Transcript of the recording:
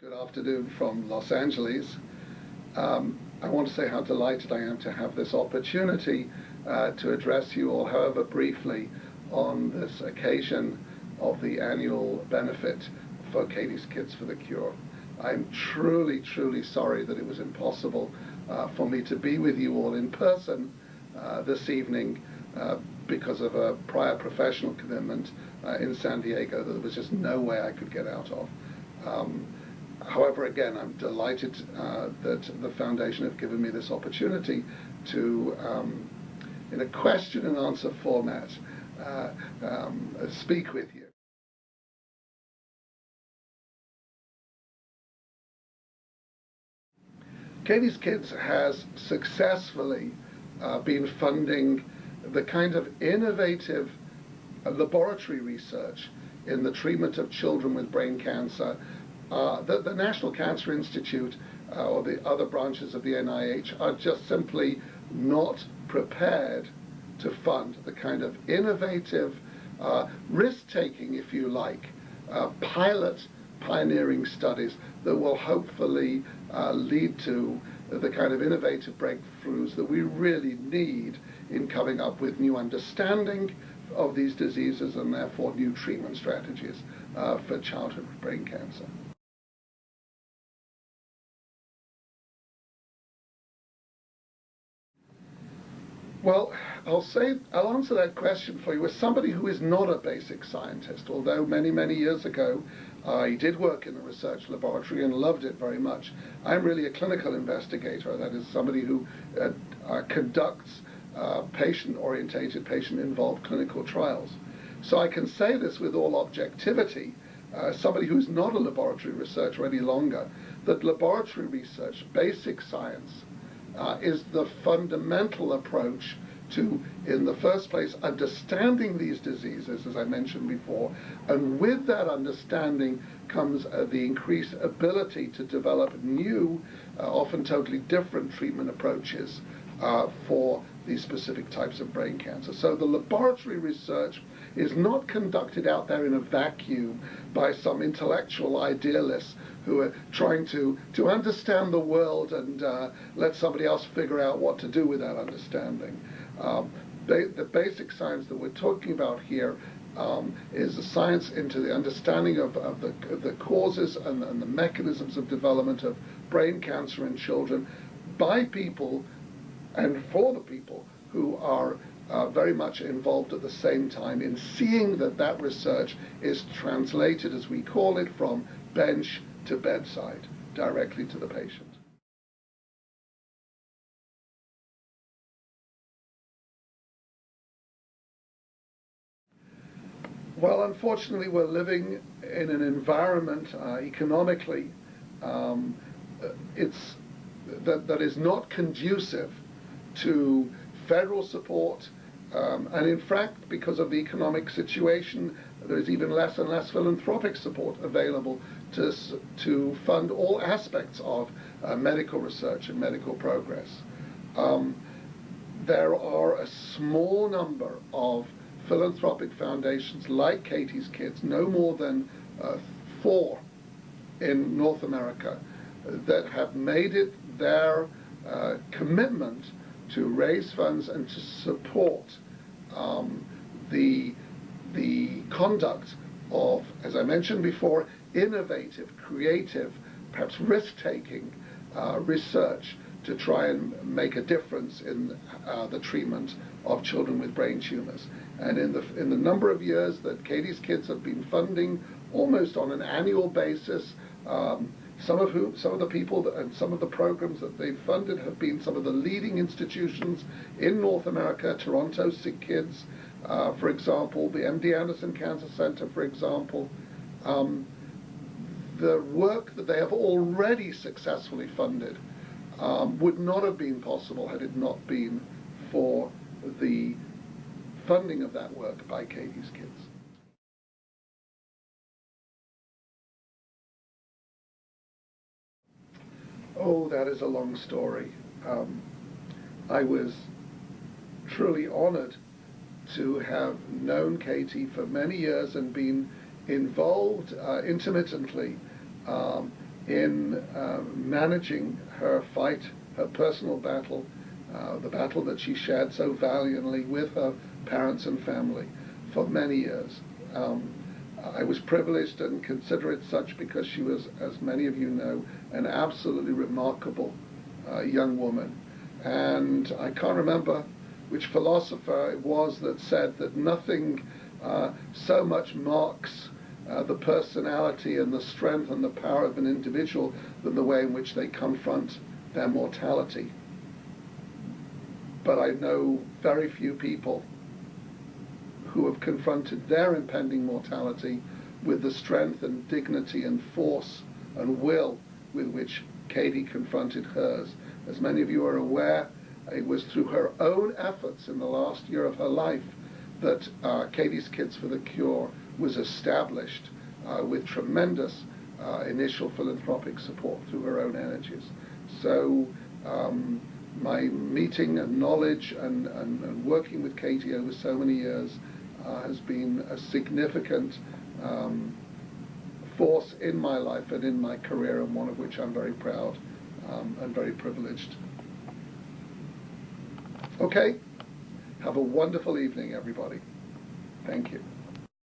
Good afternoon from Los Angeles. I want to say how delighted I am to have this opportunity to address you all, however briefly, on this occasion of the annual benefit for Katie's Kids for the Cure. I'm truly, truly sorry that it was impossible for me to be with you all in person this evening because of a prior professional commitment in San Diego that there was just no way I could get out of. However, again, I'm delighted that the Foundation have given me this opportunity to, in a question and answer format, speak with you. Katie's Kids has successfully been funding the kind of innovative laboratory research in the treatment of children with brain cancer. The National Cancer Institute or the other branches of the NIH are just simply not prepared to fund the kind of innovative, risk-taking, if you like, pioneering studies that will hopefully lead to the kind of innovative breakthroughs that we really need in coming up with new understanding of these diseases and therefore new treatment strategies for childhood brain cancer. Well, I'll answer that question for you as somebody who is not a basic scientist, although many, many years ago I did work in the research laboratory and loved it very much. I'm really a clinical investigator, that is somebody who conducts patient-orientated, patient-involved clinical trials. So I can say this with all objectivity, somebody who's not a laboratory researcher any longer, that laboratory research, basic science, is the fundamental approach to, in the first place, understanding these diseases, as I mentioned before, and with that understanding comes the increased ability to develop new, often totally different treatment approaches for these specific types of brain cancer. So the laboratory research is not conducted out there in a vacuum by some intellectual idealists who are trying to understand the world and let somebody else figure out what to do with that understanding. The basic science that we're talking about here is the science into the understanding of the causes and the mechanisms of development of brain cancer in children by people and for the people who are very much involved at the same time in seeing that that research is translated, as we call it, from bench to bedside, directly to the patient. Well, unfortunately, we're living in an environment economically that is not conducive to federal support, and in fact, because of the economic situation, there is even less and less philanthropic support available to fund all aspects of medical research and medical progress. There are a small number of philanthropic foundations like Katie's Kids, no more than 4 in North America, that have made it their commitment to raise funds and to support the conduct of, as I mentioned before, innovative, creative, perhaps risk-taking research to try and make a difference in the treatment of children with brain tumors. And in the number of years that Katie's Kids have been funding, almost on an annual basis, some of the people and some of the programs that they've funded have been some of the leading institutions in North America. Toronto Sick Kids, for example, the MD Anderson Cancer Center, for example. The work that they have already successfully funded would not have been possible had it not been for the funding of that work by Katie's Kids. Oh, that is a long story. I was truly honored to have known Katie for many years and been involved intermittently in managing her fight, her personal battle, the battle that she shared so valiantly with her parents and family for many years. I was privileged and consider it such because she was, as many of you know, an absolutely remarkable young woman. And I can't remember which philosopher it was that said that nothing so much marks the personality and the strength and the power of an individual than the way in which they confront their mortality. But I know very few people who have confronted their impending mortality with the strength and dignity and force and will with which Katie confronted hers. As many of you are aware, it was through her own efforts in the last year of her life that Katie's Kids for the Cure was established with tremendous initial philanthropic support through her own energies. So my meeting and knowledge and working with Katie over so many years has been a significant force in my life and in my career, and one of which I'm very proud and very privileged. Okay, have a wonderful evening, everybody. Thank you.